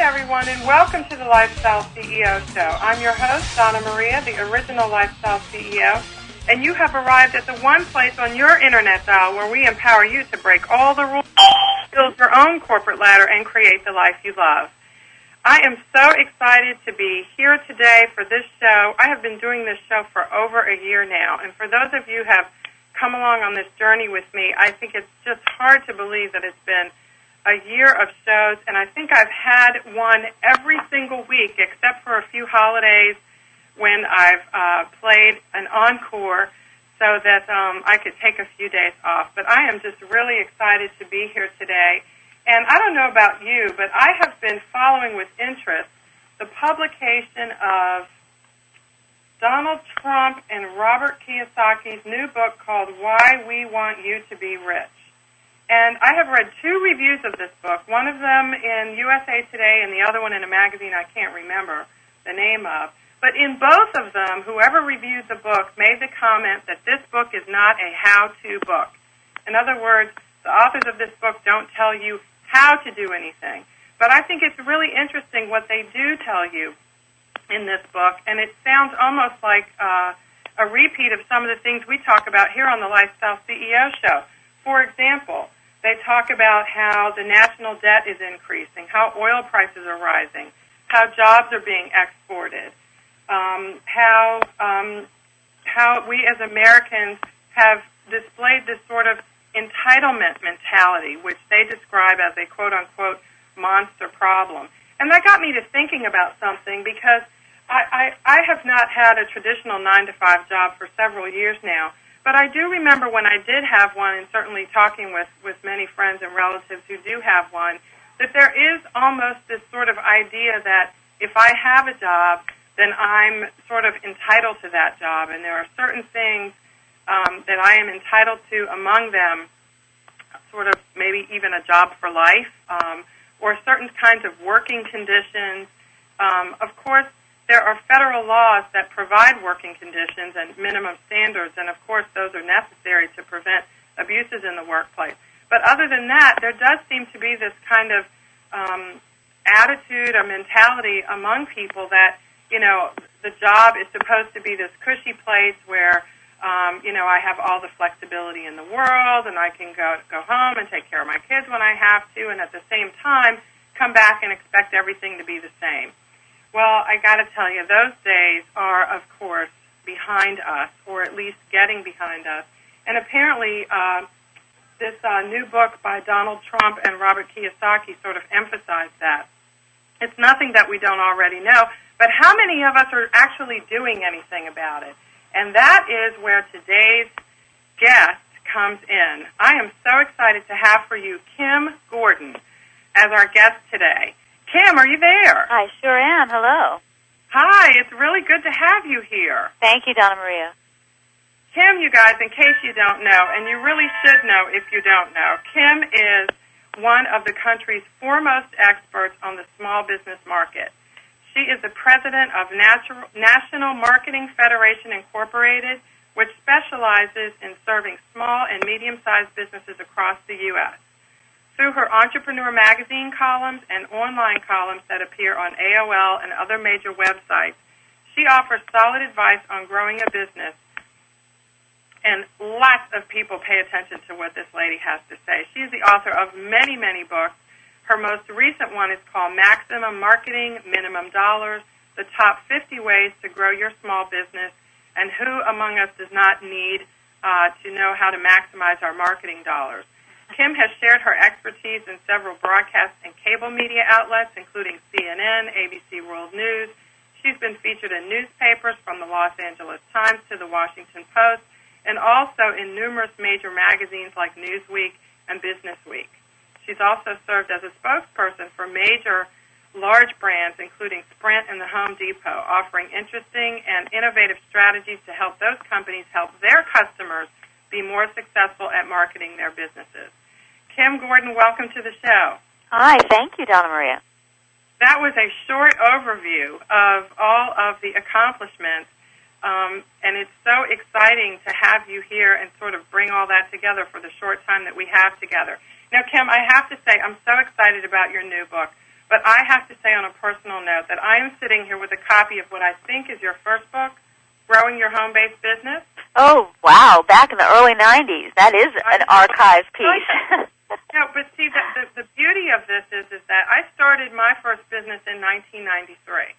everyone, and welcome to the Lifestyle CEO Show. I'm your host, Donna Maria, the original Lifestyle CEO, and you have arrived at the one place on your internet dial where we empower you to break all the rules, build your own corporate ladder, and create the life you love. I am so excited to be here today for this show. I have been doing this show for over a year now, and for those of you who have come along on this journey with me, I think it's just hard to believe that it's been a year of shows, and I think I've had one every single week except for a few holidays when I've played an encore so that I could take a few days off. But I am just really excited to be here today. And I don't know about you, but I have been following with interest the publication of Donald Trump and Robert Kiyosaki's new book called Why We Want You to Be Rich. And I have read two reviews of this book, one of them in USA Today and the other one in a magazine I can't remember the name of. But in both of them, whoever reviewed the book made the comment that this book is not a how-to book. In other words, the authors of this book don't tell you how to do anything. But I think it's really interesting what they do tell you in this book, and it sounds almost like a repeat of some of the things we talk about here on the Lifestyle CEO Show. For example, they talk about how the national debt is increasing, how oil prices are rising, how jobs are being exported, how we as Americans have displayed this sort of entitlement mentality, which they describe as a quote-unquote monster problem. And that got me to thinking about something because I have not had a traditional 9-to-5 job for several years now. But I do remember when I did have one, and certainly talking with many friends and relatives who do have one, that there is almost this sort of idea that if I have a job, then I'm sort of entitled to that job, and there are certain things that I am entitled to, among them sort of maybe even a job for life, or certain kinds of working conditions. Of course, there are federal laws that provide working conditions and minimum standards, and of course those are necessary to prevent abuses in the workplace. But other than that, there does seem to be this kind of attitude or mentality among people that, you know, the job is supposed to be this cushy place where, I have all the flexibility in the world and I can go home and take care of my kids when I have to, and at the same time come back and expect everything to be the same. Well, I got to tell you, those days are, of course, behind us, or at least getting behind us. And apparently, this new book by Donald Trump and Robert Kiyosaki sort of emphasized that. It's nothing that we don't already know, but how many of us are actually doing anything about it? And that is where today's guest comes in. I am so excited to have for you Kim Gordon as our guest today. Kim, are you there? I sure am. Hello. Hi, it's really good to have you here. Thank you, Donna Maria. Kim, you guys, in case you don't know, and you really should know if you don't know, Kim is one of the country's foremost experts on the small business market. She is the president of National Marketing Federation Incorporated, which specializes in serving small and medium-sized businesses across the U.S. Through her Entrepreneur Magazine columns and online columns that appear on AOL and other major websites, she offers solid advice on growing a business, and lots of people pay attention to what this lady has to say. She's the author of many, many books. Her most recent one is called Maximum Marketing, Minimum Dollars, the Top 50 Ways to Grow Your Small Business, and who among us does not need to know how to maximize our marketing dollars. Kim has shared her expertise in several broadcast and cable media outlets, including CNN, ABC World News. She's been featured in newspapers from the Los Angeles Times to the Washington Post, and also in numerous major magazines like Newsweek and Business Week. She's also served as a spokesperson for major large brands, including Sprint and the Home Depot, offering interesting and innovative strategies to help those companies help their customers be more successful at marketing their businesses. Kim Gordon, welcome to the show. Hi, thank you, Donna Maria. That was a short overview of all of the accomplishments, and it's so exciting to have you here and sort of bring all that together for the short time that we have together. Now, Kim, I have to say I'm so excited about your new book. But I have to say on a personal note that I am sitting here with a copy of what I think is your first book, Growing Your Home-Based Business. Oh, wow, back in the early 90s. That is an archive piece. No, but see, the beauty of this is that I started my first business in 1993.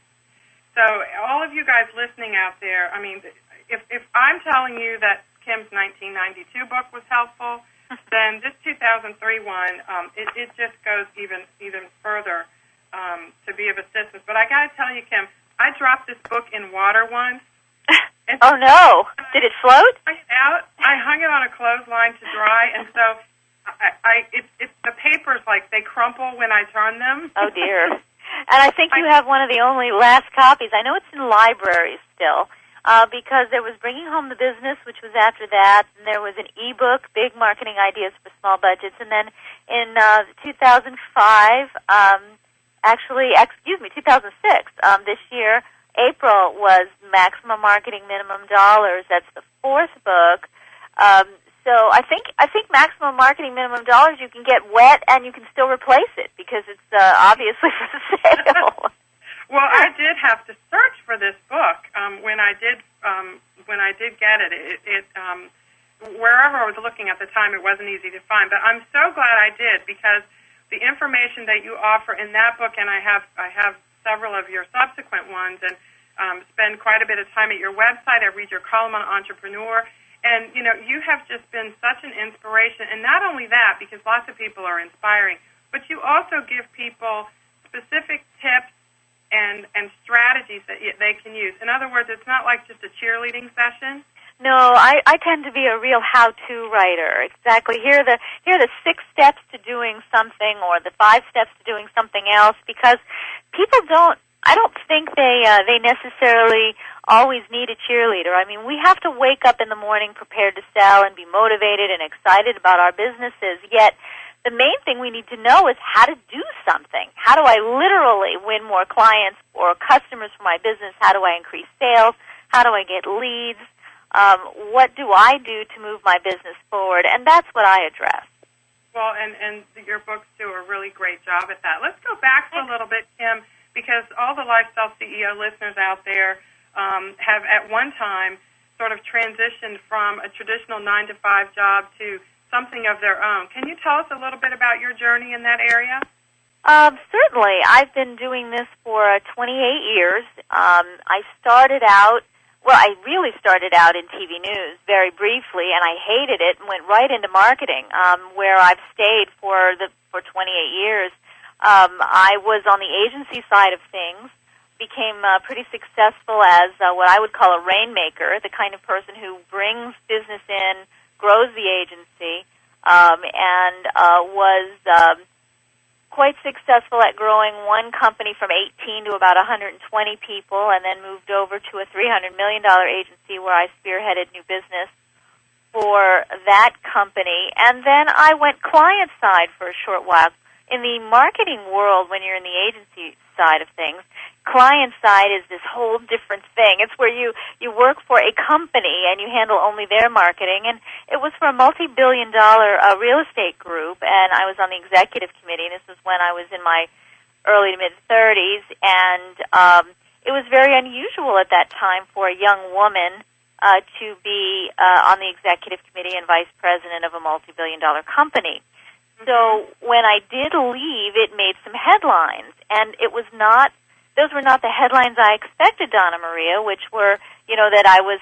So all of you guys listening out there, I mean, if I'm telling you that Kim's 1992 book was helpful, then this 2003 one, it just goes even further to be of assistance. But I got to tell you, Kim, I dropped this book in water once. Oh, no. Did it float? I hung it on a clothesline to dry, and so the papers, like, they crumple when I turn them. Oh, dear. And I think you have one of the only last copies. I know it's in libraries still, because there was Bringing Home the Business, which was after that, and there was an e-book, Big Marketing Ideas for Small Budgets, and then in 2005, 2006, this year, April was Maximum Marketing Minimum Dollars. That's the fourth book. So I think Maximum Marketing Minimum Dollars, you can get wet and you can still replace it because it's obviously for sale. Well, I did have to search for this book when I did get it. It wherever I was looking at the time, it wasn't easy to find. But I'm so glad I did because the information that you offer in that book, and I have several of your subsequent ones, and spend quite a bit of time at your website. I read your column on Entrepreneur. And, you know, you have just been such an inspiration. And not only that, because lots of people are inspiring, but you also give people specific tips and strategies that they can use. In other words, it's not like just a cheerleading session. No, I tend to be a real how-to writer. Exactly. Here are the 6 steps to doing something or the 5 steps to doing something else because people I don't think they necessarily always need a cheerleader. I mean, we have to wake up in the morning prepared to sell and be motivated and excited about our businesses, yet the main thing we need to know is how to do something. How do I literally win more clients or customers for my business? How do I increase sales? How do I get leads? What do I do to move my business forward? And that's what I address. Well, and your books do a really great job at that. Let's go back a little bit, Kim, because all the Lifestyle CEO listeners out there have at one time sort of transitioned from a traditional 9-to-5 job to something of their own. Can you tell us a little bit about your journey in that area? Certainly. I've been doing this for 28 years. I really started out in TV news very briefly, and I hated it and went right into marketing, where I've stayed for 28 years. I was on the agency side of things, became pretty successful as what I would call a rainmaker, the kind of person who brings business in, grows the agency, and was quite successful at growing one company from 18 to about 120 people, and then moved over to a $300 million agency where I spearheaded new business for that company. And then I went client side for a short while. In the marketing world, when you're in the agency side of things, client side is this whole different thing. It's where you work for a company and you handle only their marketing. And it was for a multi-billion-dollar real estate group, and I was on the executive committee. And this was when I was in my early to mid-30s, and it was very unusual at that time for a young woman to be on the executive committee and vice president of a multi-billion-dollar company. So when I did leave, it made some headlines, and those were not the headlines I expected, Donna Maria, which were, that I was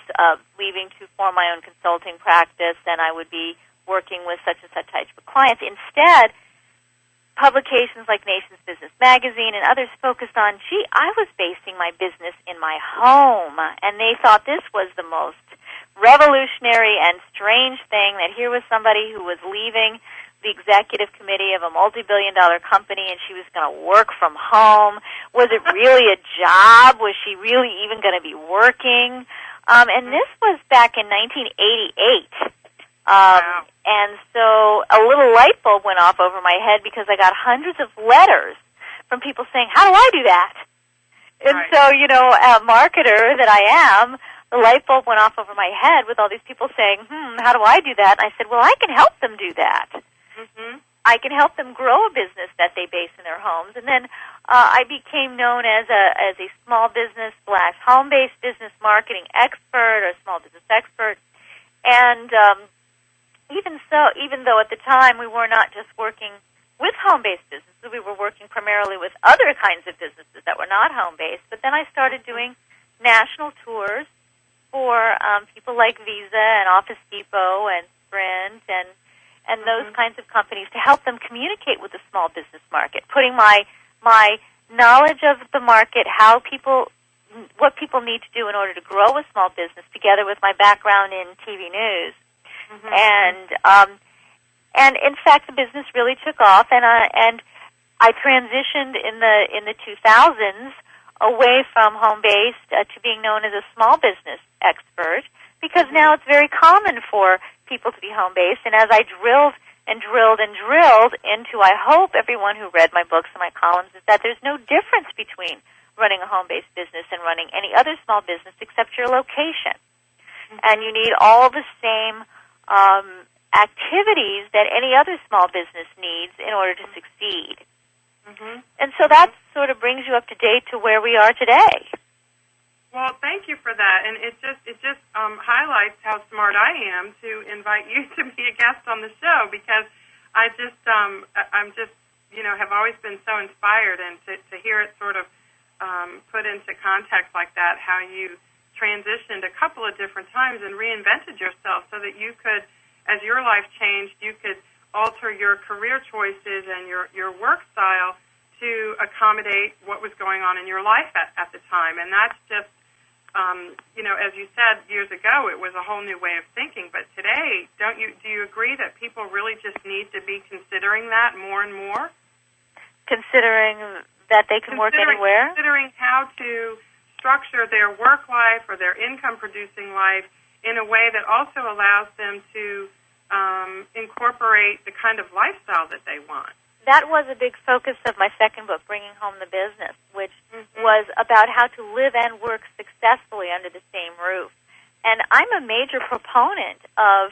leaving to form my own consulting practice and I would be working with such and such types of clients. Instead, publications like Nation's Business Magazine and others focused on, I was basing my business in my home, and they thought this was the most revolutionary and strange thing, that here was somebody who was leaving the executive committee of a multi-billion-dollar company, and she was going to work from home. Was it really a job? Was she really even going to be working? And this was back in 1988. Wow. And so a little light bulb went off over my head because I got hundreds of letters from people saying, how do I do that? And right. So, a marketer that I am, the light bulb went off over my head with all these people saying, how do I do that? And I said, well, I can help them do that. Mm-hmm. I can help them grow a business that they base in their homes. And then I became known as a small business / home-based business marketing expert or small business expert. And even though at the time we were not just working with home-based businesses, we were working primarily with other kinds of businesses that were not home-based. But then I started doing national tours for people like Visa and Office Depot and Sprint and those kinds of companies to help them communicate with the small business market, putting my knowledge of the market, what people need to do in order to grow a small business, together with my background in TV news. And in fact, the business really took off, and I transitioned in the 2000s away from home-based to being known as a small business expert, because now it's very common for people to be home-based. And as I drilled and drilled and drilled into, I hope everyone who read my books and my columns, is that there's no difference between running a home-based business and running any other small business except your location. And you need all the same activities that any other small business needs in order to succeed. And so that sort of brings you up to date to where we are today. Well, thank you for that, and it just highlights how smart I am to invite you to be a guest on the show, because I'm just have always been so inspired, and to hear it sort of put into context like that, how you transitioned a couple of different times and reinvented yourself so that you could, as your life changed, you could alter your career choices and your work style to accommodate what was going on in your life at the time. And that's just, as you said years ago, it was a whole new way of thinking. But today, do you agree that people really just need to be considering that more and more? Considering that they can work anywhere? Considering how to structure their work life or their income-producing life in a way that also allows them to incorporate the kind of lifestyle that they want. That was a big focus of my second book, Bringing Home the Business, which was about how to live and work successfully under the same roof. And I'm a major proponent of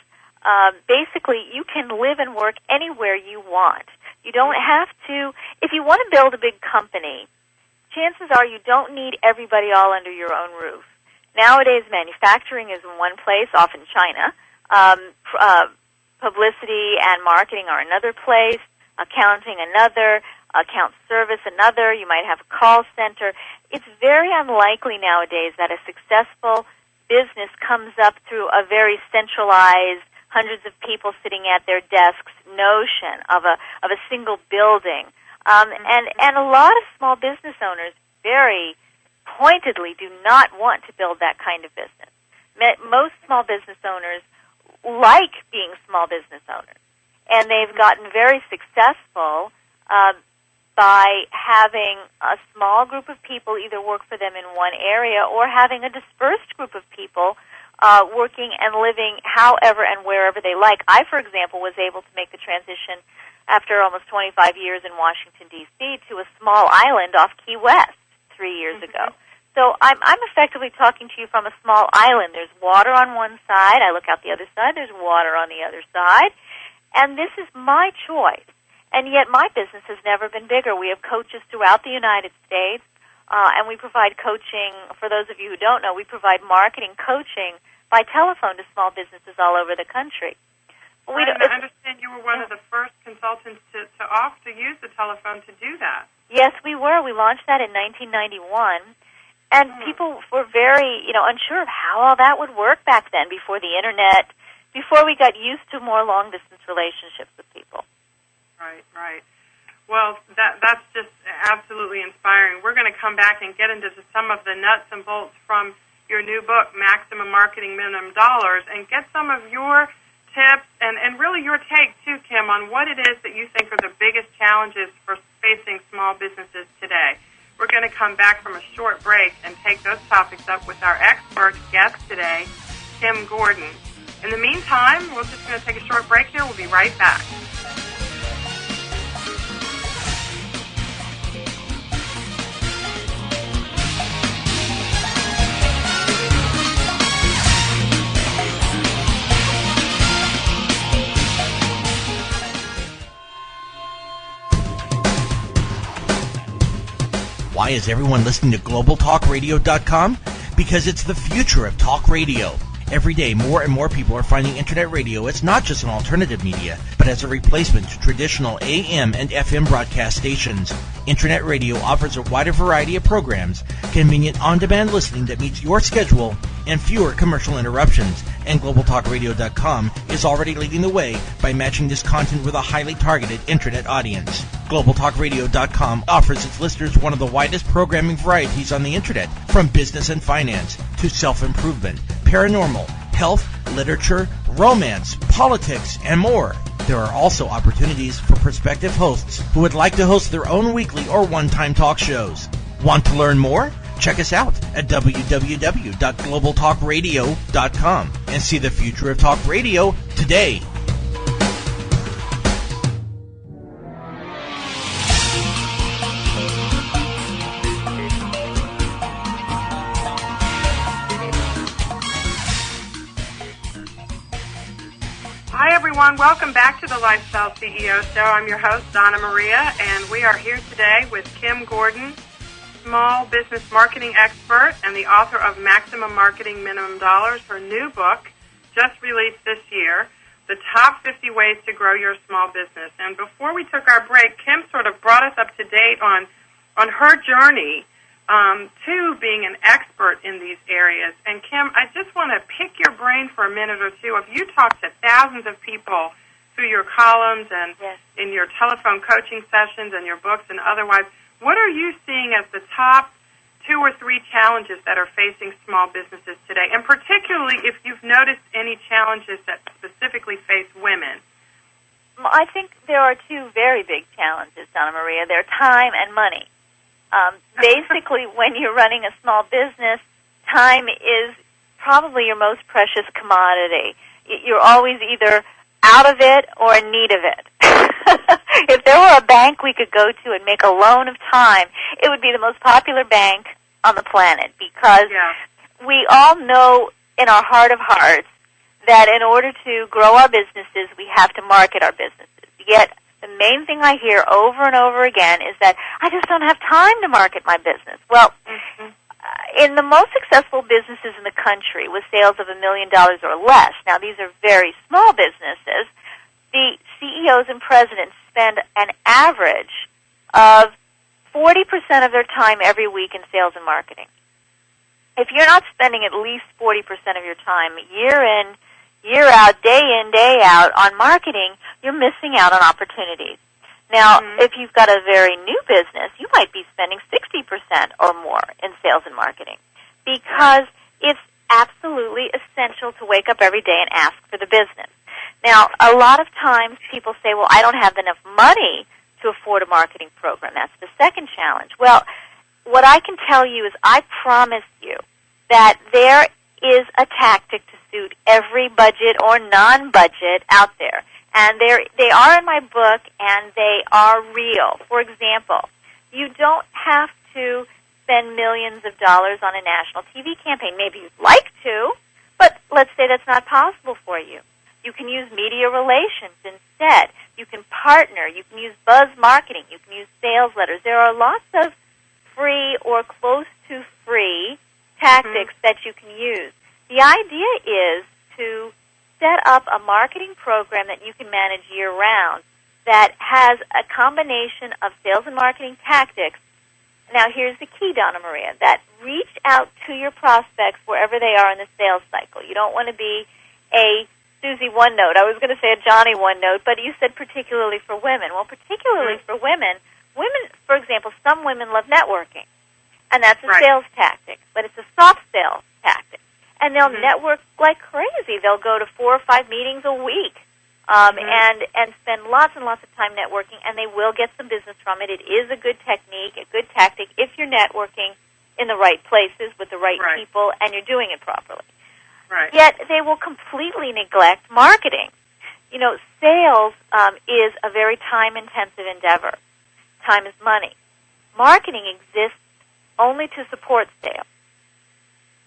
basically you can live and work anywhere you want. You don't have to, if you want to build a big company, chances are you don't need everybody all under your own roof. Nowadays, manufacturing is in one place, often China. Publicity and marketing are another place. Accounting another. Account service another. You might have a call center. It's very unlikely nowadays that a successful business comes up through a very centralized, hundreds of people sitting at their desks notion of a single building. And a lot of small business owners very pointedly do not want to build that kind of business. Most small business owners like being small business owners, and they've gotten very successful by having a small group of people either work for them in one area or having a dispersed group of people working and living however and wherever they like. I, for example, was able to make the transition after almost 25 years in Washington, D.C., to a small island off Key West 3 years ago. So I'm effectively talking to you from a small island. There's water on one side. I look out the other side. There's water on the other side. And this is my choice. And yet my business has never been bigger. We have coaches throughout the United States, and we provide coaching. For those of you who don't know, we provide marketing coaching by telephone to small businesses all over the country. I understand you were one of the first consultants to use the telephone to do that. Yes, we were. We launched that in 1991. And people were very, unsure of how all that would work back then, before the Internet, before we got used to more long-distance relationships with people. Right. Well, that's just absolutely inspiring. We're going to come back and get into some of the nuts and bolts from your new book, Maximum Marketing, Minimum Dollars, and get some of your tips and really your take, too, Kim, on what it is that you think are the biggest challenges for facing small businesses today. We're going to come back from a short break and take those topics up with our expert guest today, Kim Gordon. In the meantime, we're just going to take a short break here. We'll be right back. why is everyone listening to globaltalkradio.com? Because it's the future of talk radio. Every day, more and more people are finding Internet radio as not just an alternative media, but as a replacement to traditional AM and FM broadcast stations. Internet radio offers a wider variety of programs, convenient on-demand listening that meets your schedule, and fewer commercial interruptions. And globaltalkradio.com is already leading the way by matching this content with a highly targeted Internet audience. globaltalkradio.com offers its listeners one of the widest programming varieties on the Internet, from business and finance to self-improvement, paranormal, health, literature, romance, politics, and more. There are also opportunities for prospective hosts who would like to host their own weekly or one-time talk shows. Want to learn more? Check us out at www.globaltalkradio.com and see the future of talk radio today. Hi, everyone. Welcome back to the Lifestyle CEO Show. I'm your host, Donna Maria, and we are here today with Kim Gordon, small business marketing expert and the author of Maximum Marketing, Minimum Dollars, her new book, just released this year, The Top 50 Ways to Grow Your Small Business. And before we took our break, Kim sort of brought us up to date on her journey to being an expert in these areas. And Kim, I just want to pick your brain for a minute or two. If you talk to thousands of people through your columns and in your telephone coaching sessions and your books and otherwise, what are you seeing as the top 2 or 3 challenges that are facing small businesses today? And particularly if you've noticed any challenges that specifically face women. Well, I think there are 2 very big challenges, Donna Maria. They're time and money. Basically, when you're running a small business, time is probably your most precious commodity. You're always either out of it or in need of it. If there were a bank we could go to and make a loan of time, it would be the most popular bank on the planet, because we all know in our heart of hearts that in order to grow our businesses, we have to market our businesses. Yet the main thing I hear over and over again is that I just don't have time to market my business. Well, in the most successful businesses in the country with sales of $1 million or less, now these are very small businesses, the CEOs and presidents spend an average of 40% of their time every week in sales and marketing. If you're not spending at least 40% of your time year in, year out, day in, day out on marketing, you're missing out on opportunities. Now, if you've got a very new business, you might be spending 60% or more in sales and marketing, because it's absolutely essential to wake up every day and ask for the business. Now, a lot of times people say, well, I don't have enough money to afford a marketing program. That's the second challenge. Well, what I can tell you is I promise you that there is a tactic to suit every budget or non-budget out there. And they are in my book, and they are real. For example, you don't have to spend millions of dollars on a national TV campaign. Maybe you'd like to, but let's say that's not possible for you. You can use media relations instead. You can partner. You can use buzz marketing. You can use sales letters. There are lots of free or close to free tactics that you can use. The idea is to set up a marketing program that you can manage year-round that has a combination of sales and marketing tactics. Now, here's the key, Donna Maria, that reach out to your prospects wherever they are in the sales cycle. You don't want to be a Susie OneNote. I was going to say a Johnny OneNote, but you said particularly for women. Well, particularly for women, for example, some women love networking, and that's a sales tactic, but it's a soft sales tactic. And they'll network like crazy. They'll go to 4 or 5 meetings a week and spend lots and lots of time networking, and they will get some business from it. It is a good technique, a good tactic, if you're networking in the right places with the right people and you're doing it properly. Yet they will completely neglect marketing. You know, sales is a very time-intensive endeavor. Time is money. Marketing exists only to support sales.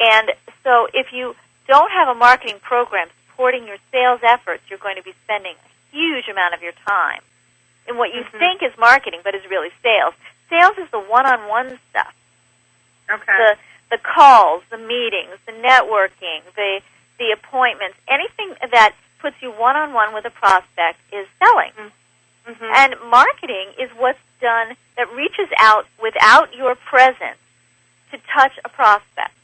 And so if you don't have a marketing program supporting your sales efforts, you're going to be spending a huge amount of your time in what you think is marketing but is really sales. sales is the one-on-one stuff. Okay. The calls, the meetings, the networking, the appointments, anything that puts you one-on-one with a prospect is selling. Mm-hmm. And marketing is what's done that reaches out without your presence to touch a prospect.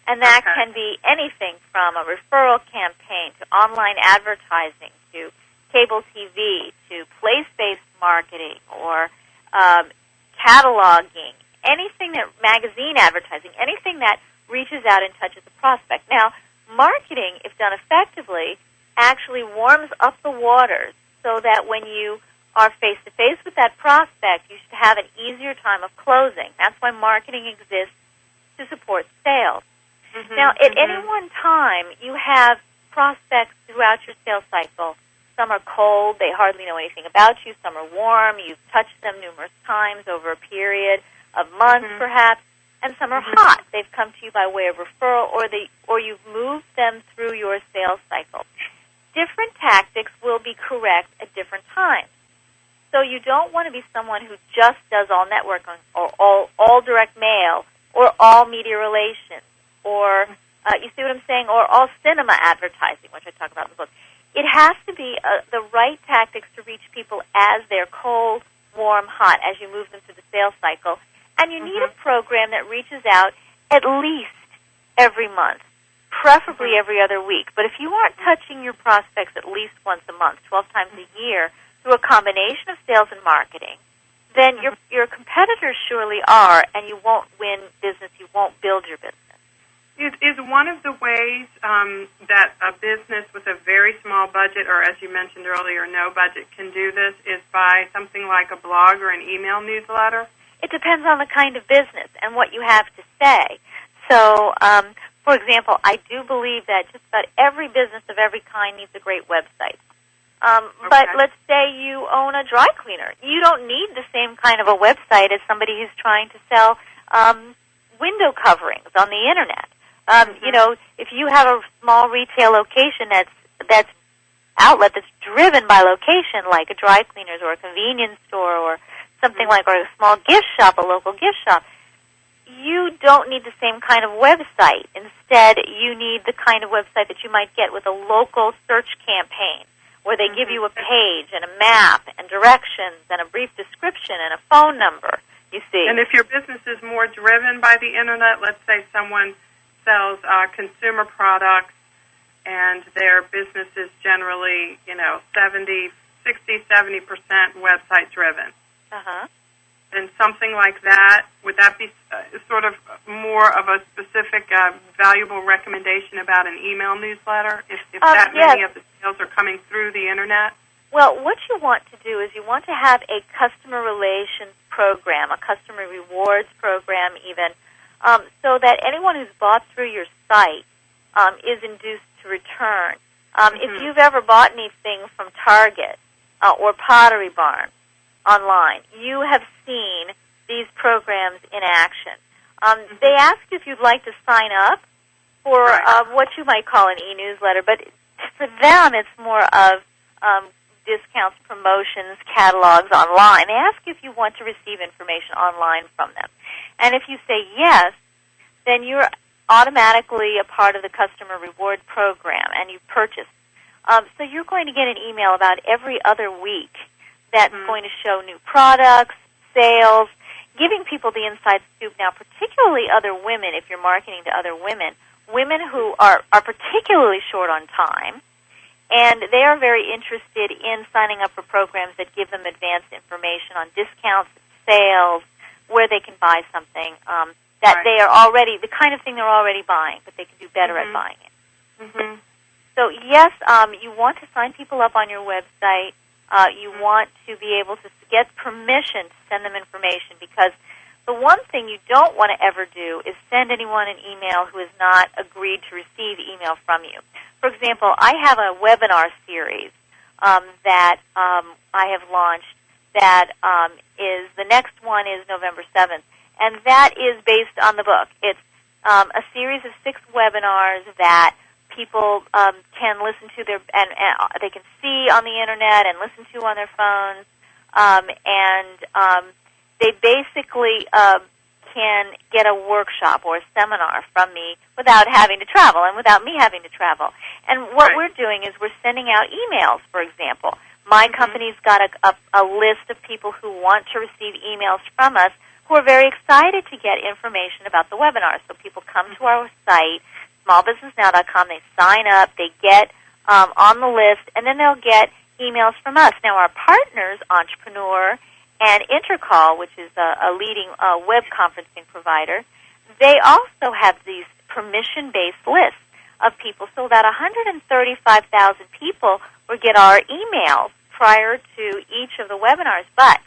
And that can be anything from a referral campaign to online advertising to cable TV to place-based marketing or cataloging, anything that magazine advertising, anything that reaches out and touches a prospect. Now, marketing, if done effectively, actually warms up the waters so that when you are face-to-face with that prospect, you should have an easier time of closing. That's why marketing exists to support sales. Mm-hmm. Now, at any one time, you have prospects throughout your sales cycle. Some are cold, they hardly know anything about you. Some are warm, you've touched them numerous times over a period of months perhaps. And some are hot. They've come to you by way of referral or you've moved them through your sales cycle. Different tactics will be correct at different times. So you don't want to be someone who just does all networking or all direct mail or all media relations or, you see what I'm saying, or all cinema advertising, which I talk about in the book. It has to be the right tactics to reach people as they're cold, warm, hot, as you move them through the sales cycle. And you need a program that reaches out at least every month, preferably every other week. But if you aren't touching your prospects at least once a month, 12 times a year, through a combination of sales and marketing, then your competitors surely are, and you won't win business, you won't build your business. Is one of the ways that a business with a very small budget, or as you mentioned earlier, no budget, can do this is by something like a blog or an email newsletter? It depends on the kind of business and what you have to say. So, for example, I do believe that just about every business of every kind needs a great website. But let's say you own a dry cleaner. You don't need the same kind of a website as somebody who's trying to sell window coverings on the Internet. You know, if you have a small retail location that's outlet that's driven by location, like a dry cleaners or a convenience store or something like, or a small gift shop, a local gift shop, you don't need the same kind of website. Instead, you need the kind of website that you might get with a local search campaign, where they give you a page and a map and directions and a brief description and a phone number, you see. And if your business is more driven by the Internet, let's say someone sells consumer products and their business is generally, 70% website driven. And something like that, would that be sort of more of a specific valuable recommendation about an email newsletter if that many of the sales are coming through the Internet? Well, what you want to do is you want to have a customer relations program, a customer rewards program even, so that anyone who's bought through your site is induced to return. If you've ever bought anything from Target or Pottery Barn online, you have seen these programs in action. They ask if you'd like to sign up for what you might call an e-newsletter, but for them it's more of discounts, promotions, catalogs online. They ask if you want to receive information online from them. And if you say yes, then you're automatically a part of the customer reward program and you purchase. So you're going to get an email about every other week that's going to show new products, sales, giving people the inside scoop. Now, particularly other women, if you're marketing to other women who are particularly short on time, and they are very interested in signing up for programs that give them advanced information on discounts, sales, where they can buy something that they are already, the kind of thing they're already buying, but they can do better at buying it. So, yes, you want to sign people up on your website. You want to be able to get permission to send them information, because the one thing you don't want to ever do is send anyone an email who has not agreed to receive email from you. For example, I have a webinar series that I have launched that is, the next one is November 7th, and that is based on the book. It's a series of 6 webinars that people can listen to and they can see on the Internet and listen to on their phones, and they basically can get a workshop or a seminar from me without having to travel and without me having to travel. And what we're doing is we're sending out emails, for example. My company's got a list of people who want to receive emails from us who are very excited to get information about the webinar. So people come to our site, smallbusinessnow.com, they sign up, they get on the list, and then they'll get emails from us. Now, our partners, Entrepreneur and Intercall, which is a leading web conferencing provider, they also have these permission-based lists of people. So about 135,000 people will get our emails prior to each of the webinars. But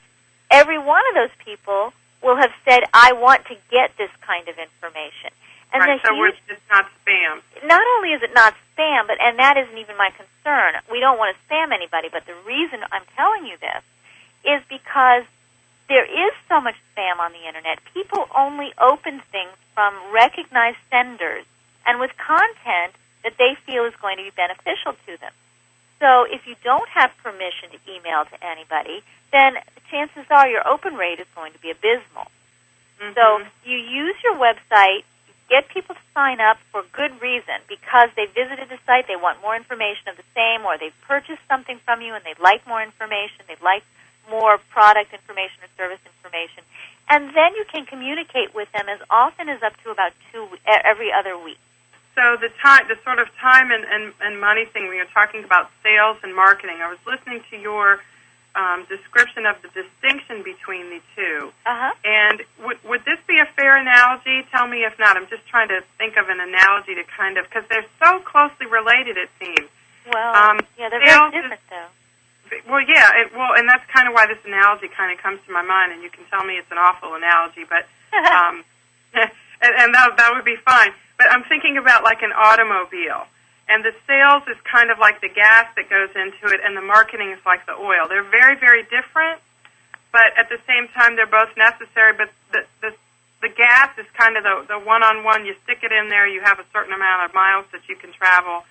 every one of those people will have said, I want to get this kind of information. And right, so it's not spam. Not only is it not spam, and that isn't even my concern. We don't want to spam anybody, but the reason I'm telling you this is because there is so much spam on the Internet. People only open things from recognized senders and with content that they feel is going to be beneficial to them. So if you don't have permission to email to anybody, then chances are your open rate is going to be abysmal. Mm-hmm. So you use your website, get people to sign up for good reason because they visited the site, they want more information of the same, or they've purchased something from you and they'd like more information, they'd like more product information or service information. And then you can communicate with them as often as up to about every other week. So the sort of time and money thing when you're talking about sales and marketing, I was listening to your description of the distinction between the two. Uh-huh. And would this be a fair analogy? Tell me if not. I'm just trying to think of an analogy to kind of, because they're so closely related, it seems. Well, yeah, they're very different, though. Well, yeah, and that's kind of why this analogy kind of comes to my mind, and you can tell me it's an awful analogy, but and that would be fine. But I'm thinking about like an automobile, and the sales is kind of like the gas that goes into it, and the marketing is like the oil. They're very, very different, but at the same time, they're both necessary. But the gas is kind of the one-on-one. You stick it in there, you have a certain amount of miles that you can travel,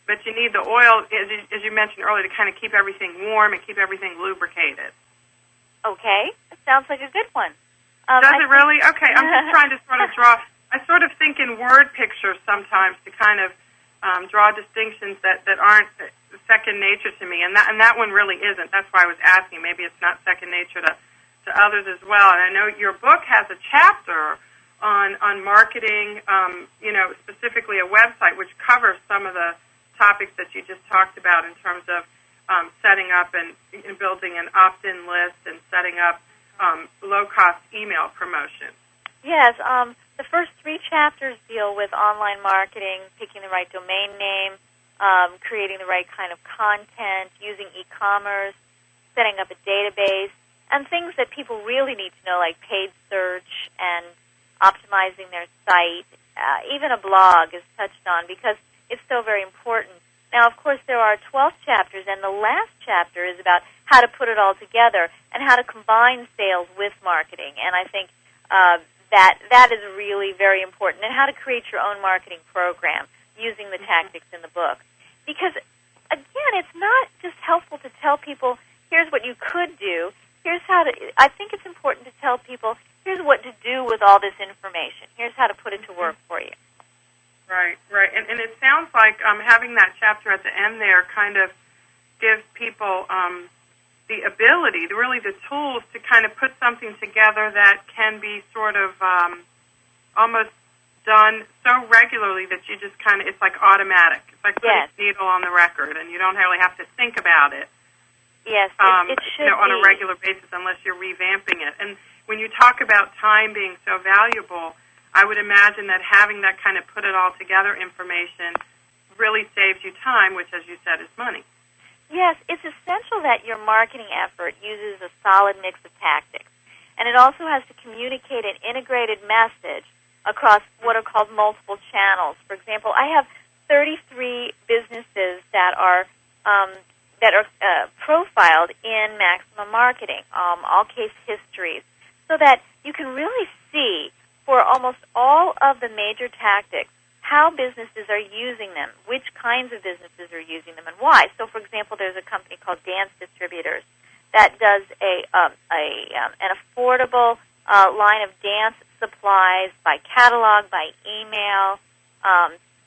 but you need the oil, as you mentioned earlier, to kind of keep everything warm and keep everything lubricated. Okay, that sounds like a good one. Does it really? Okay, I'm just trying to sort of draw. I sort of think in word pictures sometimes to kind of draw distinctions that aren't second nature to me, and that one really isn't. That's why I was asking. Maybe it's not second nature to others as well. And I know your book has a chapter on marketing, specifically a website which covers some of the topics that you just talked about in terms of setting up and building an opt-in list and setting up low-cost email promotion. Yes, the first 3 chapters deal with online marketing, picking the right domain name, creating the right kind of content, using e-commerce, setting up a database, and things that people really need to know, like paid search and optimizing their site. Even a blog is touched on because it's so very important. Now, of course, there are 12 chapters, and the last chapter is about how to put it all together and how to combine sales with marketing. And I think that is really very important, and how to create your own marketing program using the tactics in the book. Because, again, it's not just helpful to tell people, here's what you could do. Here's how to. I think it's important to tell people, here's what to do with all this information. Here's how to put it to work for you. Right. And it sounds like having that chapter at the end there kind of gives people the ability, really the tools to kind of put something together that can be sort of almost done so regularly that you just kind of, it's like automatic. It's like putting a needle on the record, and you don't really have to think about it. Yes, it should on a regular basis unless you're revamping it. And when you talk about time being so valuable, I would imagine that having that kind of put it all together information really saves you time, which, as you said, is money. Yes, it's essential that your marketing effort uses a solid mix of tactics. And it also has to communicate an integrated message across what are called multiple channels. For example, I have 33 businesses that are profiled in Maximum Marketing, all case histories, so that you can really see for almost all of the major tactics how businesses are using them, which kinds of businesses are using them, and why. So, for example, there's a company called Dance Distributors that does an affordable line of dance supplies by catalog, by email,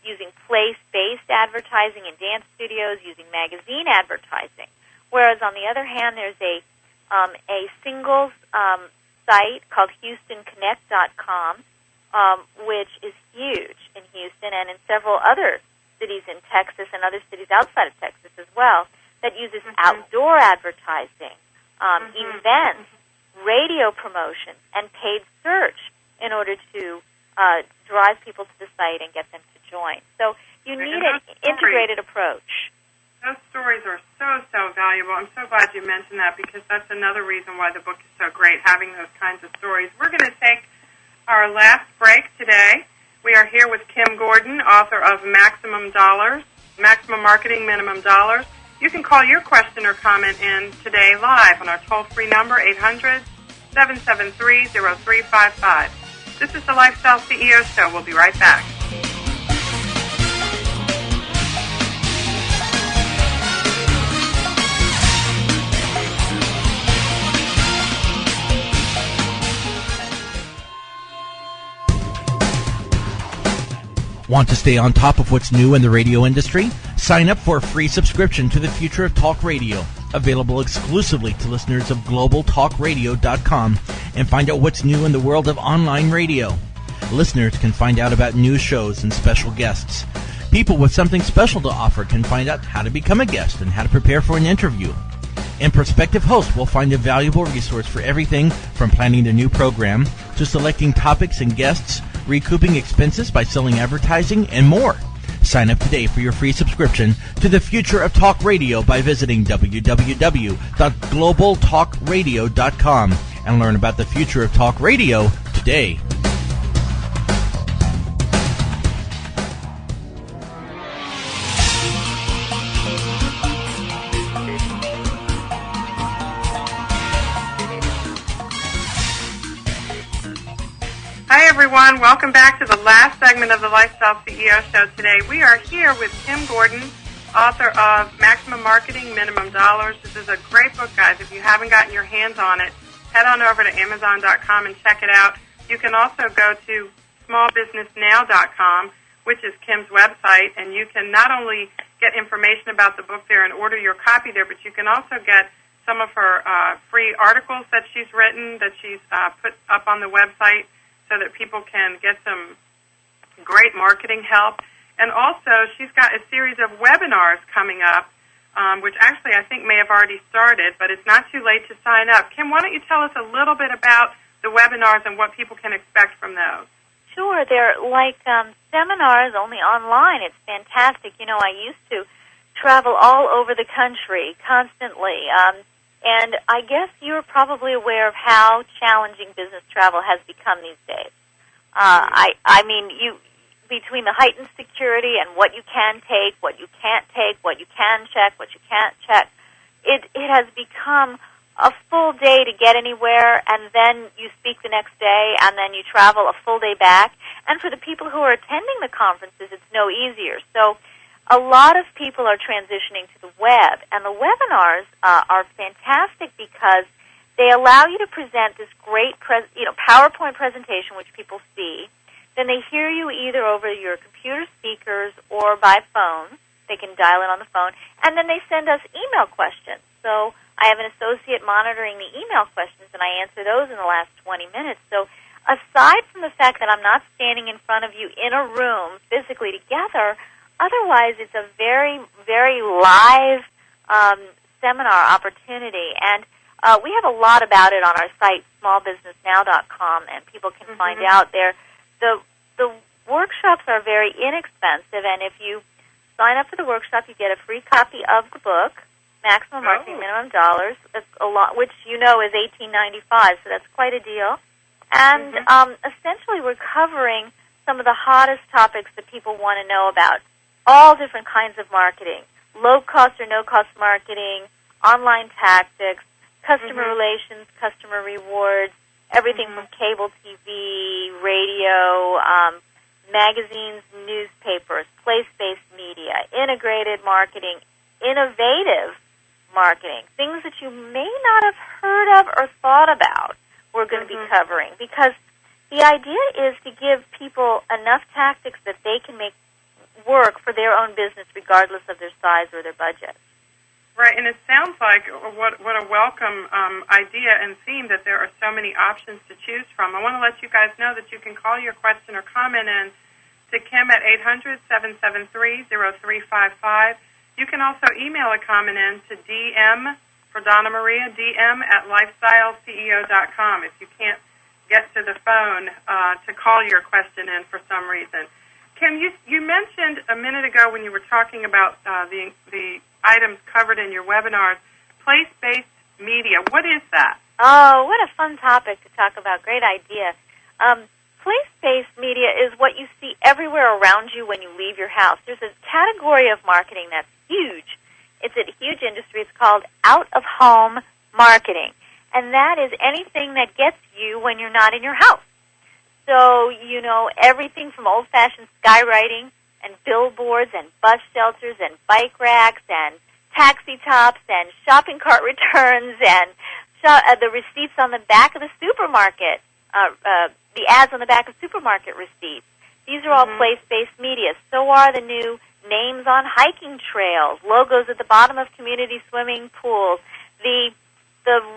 using place-based advertising in dance studios, using magazine advertising. Whereas on the other hand, there's a singles site called HoustonConnect.com, which is huge in Houston and in several other cities in Texas and other cities outside of Texas as well, that uses outdoor advertising, events, radio promotion, and paid search in order to drive people to the site and get them to join. So you need an integrated approach. Those stories are so valuable. I'm so glad you mentioned that, because that's another reason why the book is so great, having those kinds of stories. We're going to take our last break today. We are here with Kim Gordon, author of Maximum Marketing, Minimum Dollars. You can call your question or comment in today live on our toll-free number, 800-773-0355. This is the Lifestyle CEO Show. We'll be right back. Want to stay on top of what's new in the radio industry? Sign up for a free subscription to the Future of Talk Radio, available exclusively to listeners of globaltalkradio.com, and find out what's new in the world of online radio. Listeners can find out about new shows and special guests. People with something special to offer can find out how to become a guest and how to prepare for an interview. And prospective hosts will find a valuable resource for everything from planning the new program to selecting topics and guests, recouping expenses by selling advertising, and more. Sign up today for your free subscription to the Future of Talk Radio by visiting www.globaltalkradio.com and learn about the future of talk radio today. Hi, everyone. Welcome back to the last segment of the Lifestyle CEO Show today. We are here with Kim Gordon, author of Maximum Marketing, Minimum Dollars. This is a great book, guys. If you haven't gotten your hands on it, head on over to Amazon.com and check it out. You can also go to smallbusinessnow.com, which is Kim's website, and you can not only get information about the book there and order your copy there, but you can also get some of her free articles that she's written, that she's put up on the website, so that people can get some great marketing help. And also, she's got a series of webinars coming up, which actually I think may have already started, but it's not too late to sign up. Kim, why don't you tell us a little bit about the webinars and what people can expect from those? Sure. They're like seminars, only online. It's fantastic. You know, I used to travel all over the country constantly. And I guess you're probably aware of how challenging business travel has become these days. I mean, between the heightened security and what you can take, what you can't take, what you can check, what you can't check, it has become a full day to get anywhere, and then you speak the next day, and then you travel a full day back. And for the people who are attending the conferences, it's no easier. So a lot of people are transitioning to the web, and the webinars are fantastic because they allow you to present this great PowerPoint presentation, which people see. Then they hear you either over your computer speakers or by phone. They can dial in on the phone, and then they send us email questions. So I have an associate monitoring the email questions, and I answer those in the last 20 minutes. So aside from the fact that I'm not standing in front of you in a room physically together, otherwise, it's a very, very live seminar opportunity, and we have a lot about it on our site, smallbusinessnow.com, and people can find out there. The workshops are very inexpensive, and if you sign up for the workshop, you get a free copy of the book, Maximum Marketing, Minimum Dollars, which you know is $18.95, so that's quite a deal. And essentially, we're covering some of the hottest topics that people want to know about. All different kinds of marketing, low-cost or no-cost marketing, online tactics, customer relations, customer rewards, everything from cable TV, radio, magazines, newspapers, place-based media, integrated marketing, innovative marketing, things that you may not have heard of or thought about, we're going to be covering, because the idea is to give people enough tactics that they can make work for their own business regardless of their size or their budget. Right, and it sounds like what a welcome idea and theme that there are so many options to choose from. I want to let you guys know that you can call your question or comment in to Kim at 800-773-0355. You can also email a comment in to DM for Donna Maria, DM at lifestyleceo.com if you can't get to the phone to call your question in for some reason. Kim, you mentioned a minute ago when you were talking about the items covered in your webinars, place-based media. What is that? Oh, what a fun topic to talk about. Great idea. Place-based media is what you see everywhere around you when you leave your house. There's a category of marketing that's huge. It's a huge industry. It's called out-of-home marketing. And that is anything that gets you when you're not in your house. So, everything from old-fashioned skywriting and billboards and bus shelters and bike racks and taxi tops and shopping cart returns and the receipts on the back of the supermarket, the ads on the back of supermarket receipts. These are all place-based media. So are the new names on hiking trails, logos at the bottom of community swimming pools, the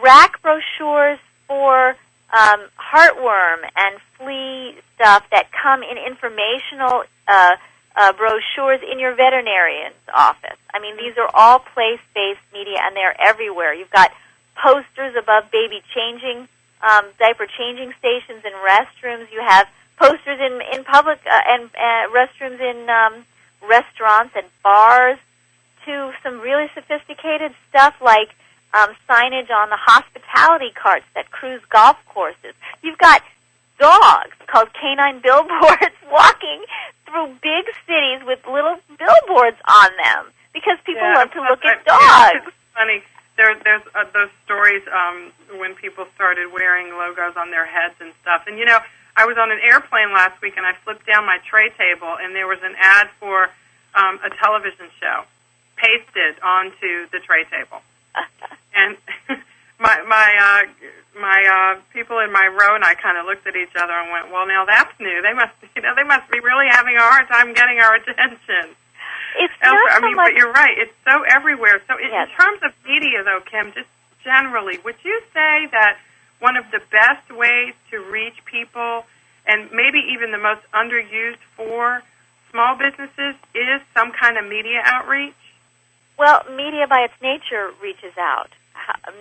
rack brochures for heartworm and flea stuff that come in informational brochures in your veterinarian's office. I mean, these are all place-based media, and they're everywhere. You've got posters above baby changing, diaper changing stations and restrooms. You have posters in public and restrooms in restaurants and bars, to some really sophisticated stuff like signage on the hospitality carts that cruise golf courses. You've got dogs called canine billboards walking through big cities with little billboards on them because people love to look at dogs. It's funny. There's those stories when people started wearing logos on their heads and stuff. And, I was on an airplane last week, and I flipped down my tray table, and there was an ad for a television show pasted onto the tray table. And my people in my row and I kind of looked at each other and went, "Well, now that's new. They must be really having a hard time getting our attention." It's not so much. But you're right. It's so everywhere. So in terms of media, though, Kim, just generally, would you say that one of the best ways to reach people, and maybe even the most underused for small businesses, is some kind of media outreach? Well, media by its nature reaches out.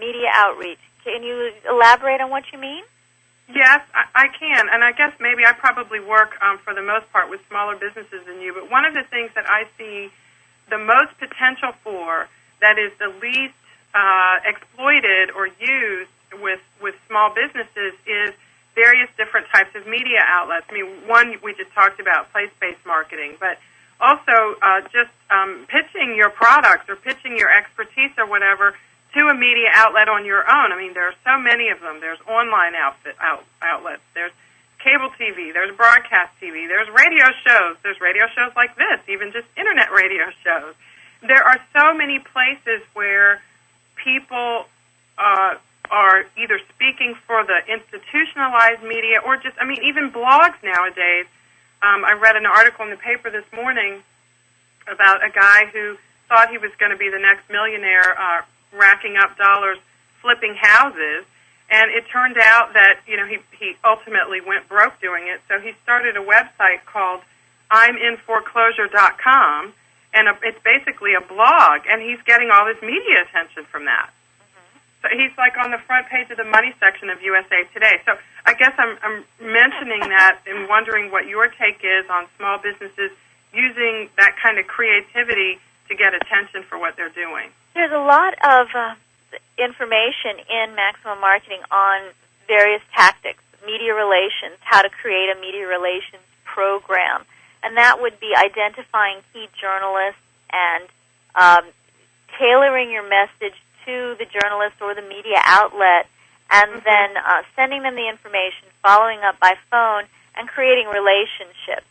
Media outreach. Can you elaborate on what you mean? Yes, I can. And I guess maybe I probably work, for the most part, with smaller businesses than you. But one of the things that I see the most potential for, that is the least exploited or used with small businesses, is various different types of media outlets. I mean, one we just talked about, place-based marketing, but also just pitching your products or pitching your expertise or whatever to a media outlet on your own. I mean, there are so many of them. There's online outlets. There's cable TV. There's broadcast TV. There's radio shows. There's radio shows like this, even just internet radio shows. There are so many places where people are either speaking for the institutionalized media or just, even blogs nowadays. I read an article in the paper this morning about a guy who thought he was going to be the next millionaire racking up dollars flipping houses, and it turned out that he ultimately went broke doing it. So he started a website called I'mInForeclosure.com, and it's basically a blog, and he's getting all this media attention from that. So he's like on the front page of the money section of USA Today. So I guess I'm mentioning that and wondering what your take is on small businesses using that kind of creativity to get attention for what they're doing. There's a lot of information in Maximum Marketing on various tactics, media relations, how to create a media relations program. And that would be identifying key journalists and tailoring your message to the journalist or the media outlet, and then sending them the information, following up by phone, and creating relationships.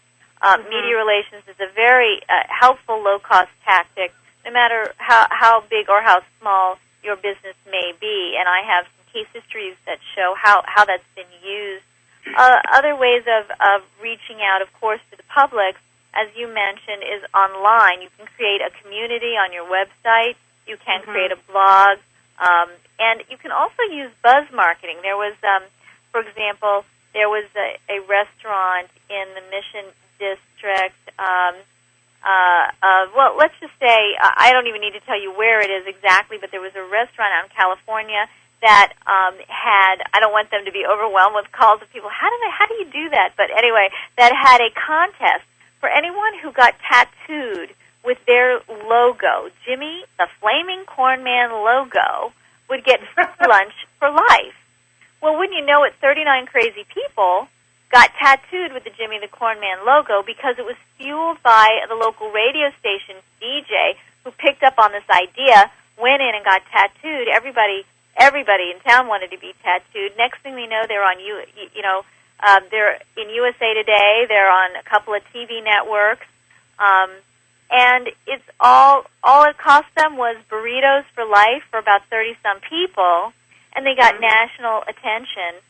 Media relations is a very helpful, low-cost tactic, no matter how big or how small your business may be. And I have some case histories that show how that's been used. Other ways of reaching out, of course, to the public, as you mentioned, is online. You can create a community on your website. You can create a blog. And you can also use buzz marketing. There was, for example, there was a restaurant in the Mission District. Well, let's just say, I don't even need to tell you where it is exactly, but there was a restaurant out in California that had, I don't want them to be overwhelmed with calls of people, how do you do that? But anyway, that had a contest for anyone who got tattooed with their logo, Jimmy the Flaming Corn Man logo, would get lunch for life. Well, wouldn't you know it, 39 crazy people got tattooed with the Jimmy the Corn Man logo because it was fueled by the local radio station DJ who picked up on this idea, went in and got tattooed. Everybody in town wanted to be tattooed. Next thing they know, they're on they're in USA Today. They're on a couple of TV networks, and it's all it cost them was burritos for life for about 30-some people, and they got national attention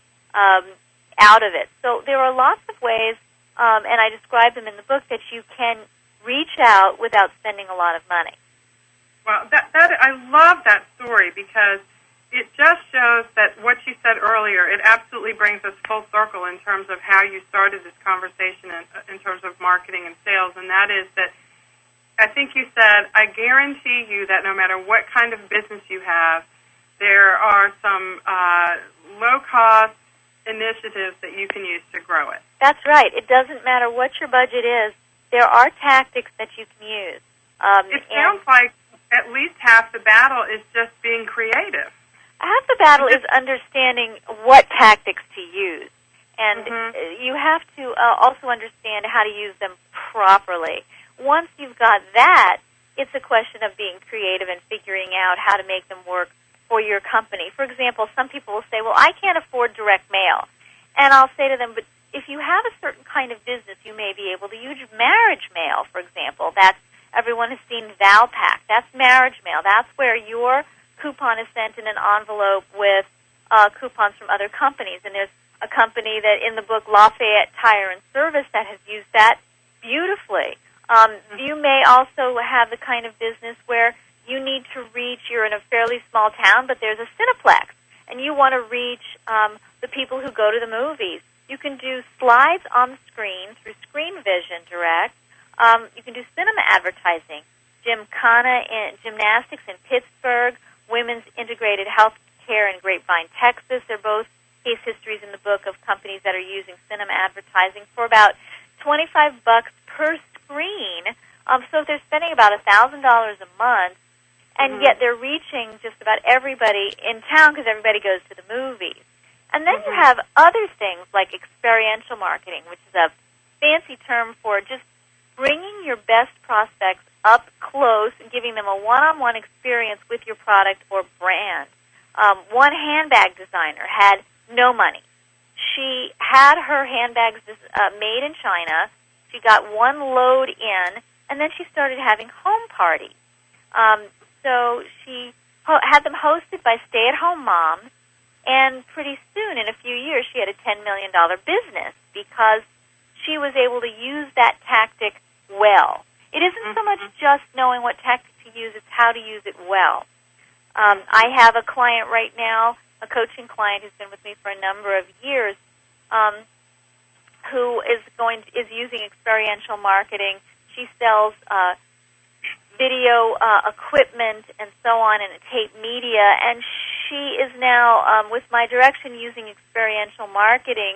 out of it. So there are lots of ways, and I describe them in the book, that you can reach out without spending a lot of money. Well, I love that story because it just shows that what you said earlier, it absolutely brings us full circle in terms of how you started this conversation in terms of marketing and sales, and that is that I think you said, I guarantee you that no matter what kind of business you have, there are some low-cost initiatives that you can use to grow it. That's right. It doesn't matter what your budget is. There are tactics that you can use. It sounds like at least half the battle is just being creative. Half the battle is understanding what tactics to use. And you have to also understand how to use them properly. Once you've got that, it's a question of being creative and figuring out how to make them work for your company. For example, some people will say, well, I can't afford direct mail. And I'll say to them, but if you have a certain kind of business, you may be able to use marriage mail, for example. That's, everyone has seen Valpak. That's marriage mail. That's where your coupon is sent in an envelope with coupons from other companies. And there's a company that in the book, Lafayette Tire and Service, that has used that beautifully. You may also have the kind of business where you need to reach, you're in a fairly small town, but there's a Cineplex, and you want to reach the people who go to the movies. You can do slides on the screen through Screen Vision Direct. You can do cinema advertising. Gymkhana in Gymnastics in Pittsburgh, Women's Integrated Health Care in Grapevine, Texas. They're both case histories in the book of companies that are using cinema advertising for about $25 per screen. So if they're spending about $1,000 a month, and yet they're reaching just about everybody in town because everybody goes to the movies. And then you have other things like experiential marketing, which is a fancy term for just bringing your best prospects up close and giving them a one-on-one experience with your product or brand. One handbag designer had no money. She had her handbags made in China. She got one load in, and then she started having home parties. So she had them hosted by stay-at-home moms, and pretty soon, in a few years, she had a $10 million business because she was able to use that tactic well. It isn't so much just knowing what tactic to use, it's how to use it well. I have a client right now, a coaching client who's been with me for a number of years, who is using experiential marketing. She sells video equipment and so on, and tape media, and she is now, with my direction, using experiential marketing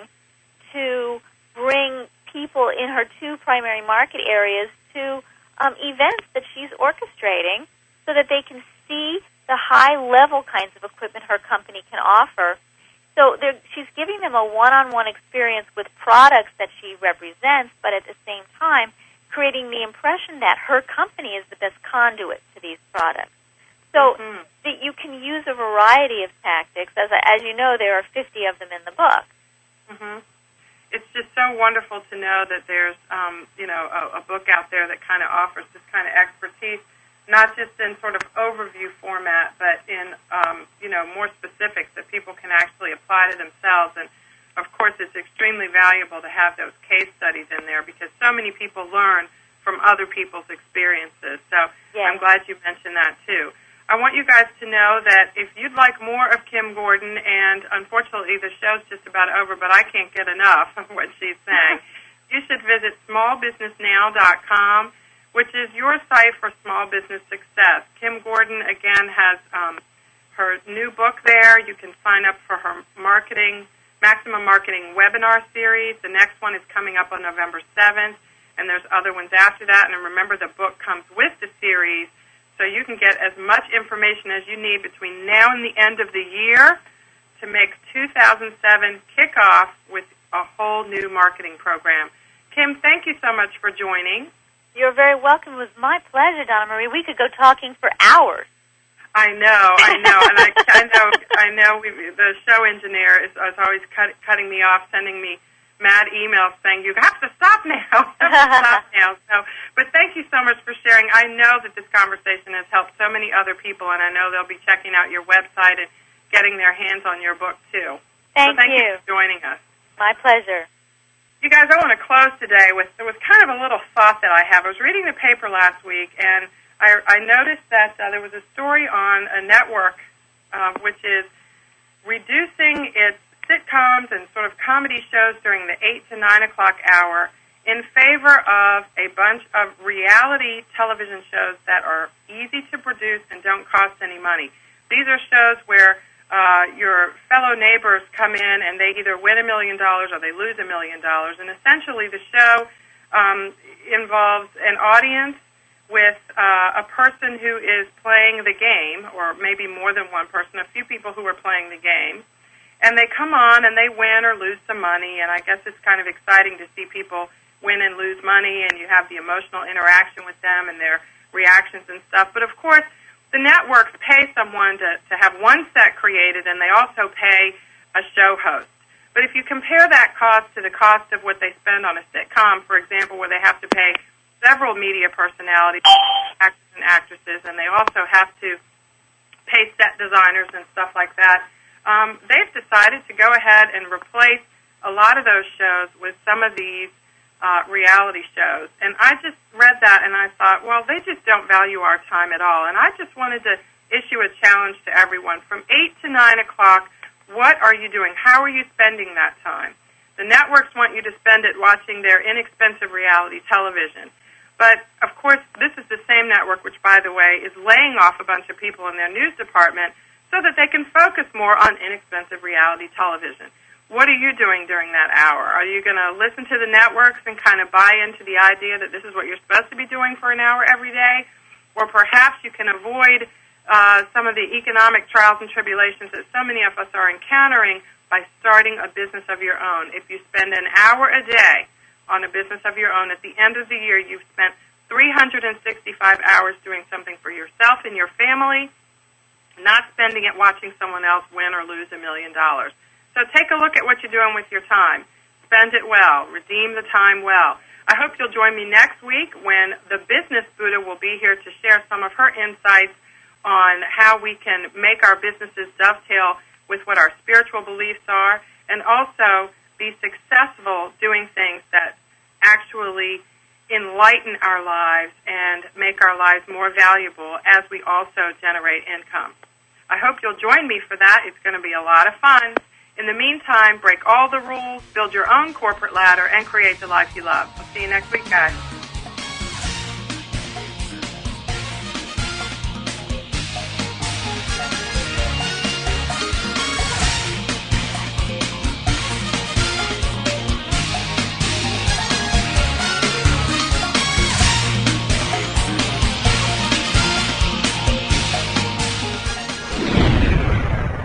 to bring people in her two primary market areas to events that she's orchestrating so that they can see the high-level kinds of equipment her company can offer. So she's giving them a one-on-one experience with products that she represents, but at the same time creating the impression that her company is the best conduit to these products. So that you can use a variety of tactics. As you know, there are 50 of them in the book. It's just so wonderful to know that there's, a book out there that kind of offers this kind of expertise. not just in sort of overview format, but in, more specifics that people can actually apply to themselves. And, of course, it's extremely valuable to have those case studies in there because so many people learn from other people's experiences. So I'm glad you mentioned that, too. I want you guys to know that if you'd like more of Kim Gordon, and unfortunately the show's just about over, but I can't get enough of what she's saying, you should visit smallbusinessnow.com, which is your site for small business success. Kim Gordon, again, has her new book there. You can sign up for her Maximum Marketing webinar series. The next one is coming up on November 7th, and there's other ones after that. And remember, the book comes with the series, so you can get as much information as you need between now and the end of the year to make 2007 kick off with a whole new marketing program. Kim, thank you so much for joining. You're very welcome. It was my pleasure, Donna Marie. We could go talking for hours. I know, and I know. The show engineer is always cutting me off, sending me mad emails saying you have to stop now. But thank you so much for sharing. I know that this conversation has helped so many other people, and I know they'll be checking out your website and getting their hands on your book too. Thank you for joining us. My pleasure. You guys, I want to close today with kind of a little thought that I have. I was reading the paper last week, and I noticed that there was a story on a network which is reducing its sitcoms and sort of comedy shows during the 8 to 9 o'clock hour in favor of a bunch of reality television shows that are easy to produce and don't cost any money. These are shows where your fellow neighbors come in and they either win $1 million or they lose $1 million. And essentially the show involves an audience with a person who is playing the game, or maybe more than one person, a few people who are playing the game. And they come on and they win or lose some money, and I guess it's kind of exciting to see people win and lose money, and you have the emotional interaction with them and their reactions and stuff. But, of course, the networks pay someone to have one set created, and they also pay a show host. But if you compare that cost to the cost of what they spend on a sitcom, for example, where they have to pay several media personalities, actors and actresses, and they also have to pay set designers and stuff like that, they've decided to go ahead and replace a lot of those shows with some of these reality shows. And I just read that and I thought, well, they just don't value our time at all. And I just wanted to issue a challenge to everyone. From 8 to 9 o'clock, what are you doing? How are you spending that time? The networks want you to spend it watching their inexpensive reality television. But, of course, this is the same network, which, by the way, is laying off a bunch of people in their news department so that they can focus more on inexpensive reality television. What are you doing during that hour? Are you going to listen to the networks and kind of buy into the idea that this is what you're supposed to be doing for an hour every day? Or perhaps you can avoid some of the economic trials and tribulations that so many of us are encountering by starting a business of your own. If you spend an hour a day on a business of your own, at the end of the year, you've spent 365 hours doing something for yourself and your family, not spending it watching someone else win or lose $1 million. So take a look at what you're doing with your time. Spend it well. Redeem the time well. I hope you'll join me next week when the Business Buddha will be here to share some of her insights on how we can make our businesses dovetail with what our spiritual beliefs are, and also be successful doing things that actually enlighten our lives and make our lives more valuable as we also generate income. I hope you'll join me for that. It's going to be a lot of fun. In the meantime, break all the rules, build your own corporate ladder, and create the life you love. I'll see you next week, guys.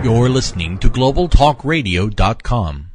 You're listening to GlobalTalkRadio.com.